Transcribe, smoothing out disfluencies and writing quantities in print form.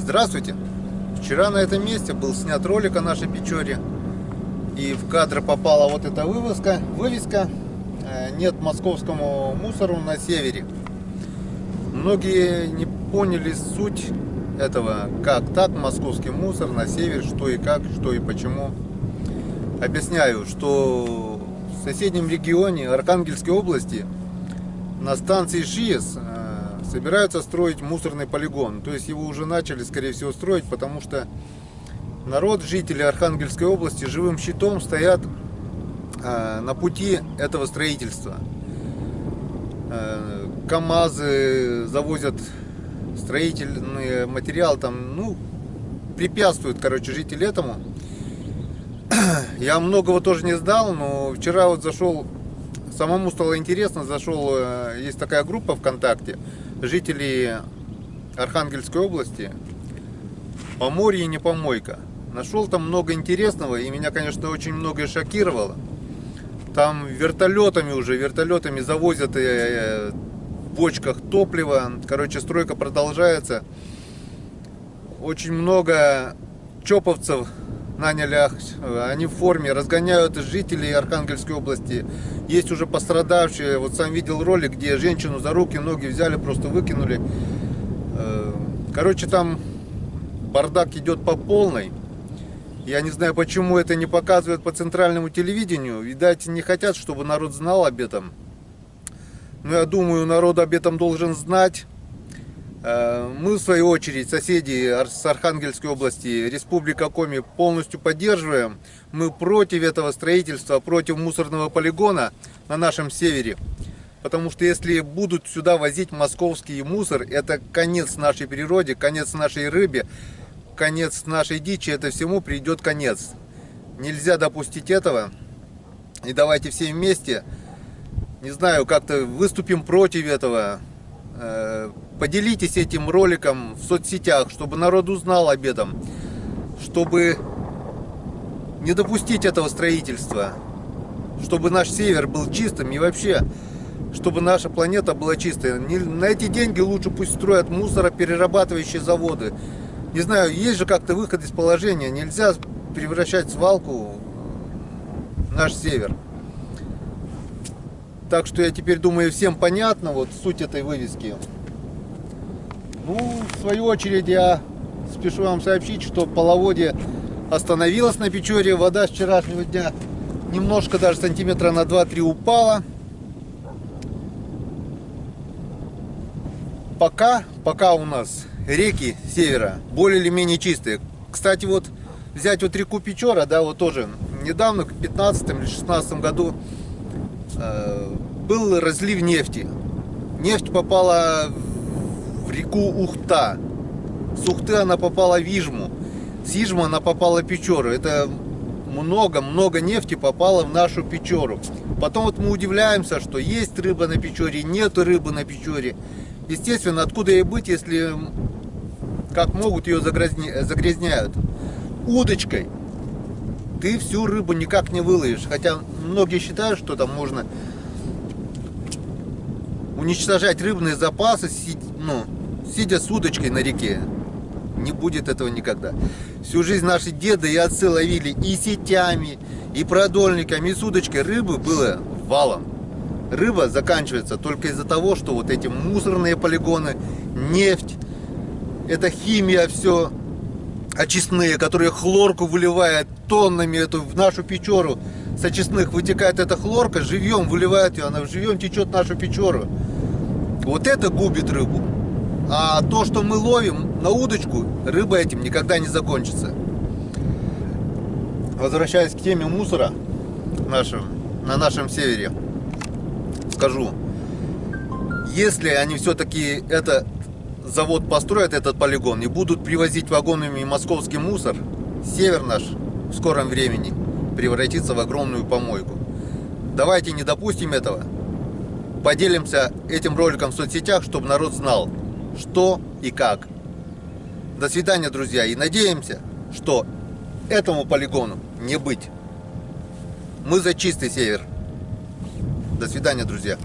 Здравствуйте! Вчера на этом месте был снят ролик о нашей Печоре, и в кадр попала вот эта вывеска «Нет московскому мусору на севере». Многие не поняли суть этого, как так московский мусор на север, что и как, что и почему. Объясняю, что в соседнем регионе Архангельской области на станции ШИЭС собираются строить мусорный полигон. То есть его уже начали, скорее всего, строить, потому что народ, жители Архангельской области живым щитом стоят на пути этого строительства. КАМАЗы завозят строительный материал, там, препятствуют, жители этому. Я многого тоже не знал, но вчера вот зашел, самому стало интересно, зашел, есть такая группа ВКонтакте, жители Архангельской области, Поморье не помойка. Нашел там много интересного, и меня, конечно, очень многое шокировало. Там вертолетами завозят в бочках топлива. Стройка продолжается. Очень много чоповцев наняли, они в форме, разгоняют жителей Архангельской области. Есть уже пострадавшие. Вот сам видел ролик, где женщину за руки, ноги взяли, просто выкинули. Там бардак идет по полной. Я не знаю, почему это не показывают по центральному телевидению. Видать, не хотят, чтобы народ знал об этом. Но я думаю, народ об этом должен знать. Мы, в свою очередь, соседи с Архангельской области, Республика Коми, полностью поддерживаем. Мы против этого строительства, против мусорного полигона на нашем севере. Потому что если будут сюда возить московский мусор, это конец нашей природе, конец нашей рыбе, конец нашей дичи, это всему придет конец. Нельзя допустить этого. И давайте все вместе, не знаю, как-то выступим против этого. Поделитесь этим роликом в соцсетях, чтобы народ узнал об этом, чтобы не допустить этого строительства, чтобы наш север был чистым и вообще, чтобы наша планета была чистой. На эти деньги лучше пусть строят мусороперерабатывающие заводы. Не знаю, есть же как-то выход из положения. Нельзя превращать в свалку наш север. Так что я теперь думаю, всем понятно вот суть этой вывески. В свою очередь я спешу вам сообщить, что половодье остановилось на Печоре. Вода с вчерашнего дня немножко, даже сантиметра на 2-3 упала. Пока у нас реки севера более или менее чистые. Кстати, вот взять вот реку Печора, тоже недавно, в 15 или 16 году, был разлив нефти. Нефть попала в реку Ухта. С Ухты она попала в Ижму. С Ижмы она попала в Печору. Это много нефти попало в нашу Печору. Потом вот мы удивляемся, что есть рыба на Печоре, нету рыбы на Печоре. Естественно, откуда ей быть, если как могут ее загрязняют? Удочкой ты всю рыбу никак не выловишь. Хотя многие считают, что там можно уничтожать рыбные запасы, сидя с удочкой на реке. Не будет этого никогда. Всю жизнь наши деды и отцы ловили и сетями, и продольниками, и с удочкой. Рыбы было валом. Рыба заканчивается только из-за того, что вот эти мусорные полигоны, нефть, это химия все, очистные, которые хлорку выливают тоннами в нашу Печору. С очистных вытекает эта хлорка, живьем выливают ее, она живьем течет в нашу Печору. Вот это губит рыбу. А то, что мы ловим на удочку, рыба этим никогда не закончится. Возвращаясь к теме мусора на нашем севере, скажу, если они все-таки этот завод построят, этот полигон, и будут привозить вагонами московский мусор, север наш в скором времени превратится в огромную помойку. Давайте не допустим этого. Поделимся этим роликом в соцсетях, чтобы народ знал, что и как. До свидания, друзья, и надеемся, что этому полигону не быть. Мы за чистый север. До свидания, друзья.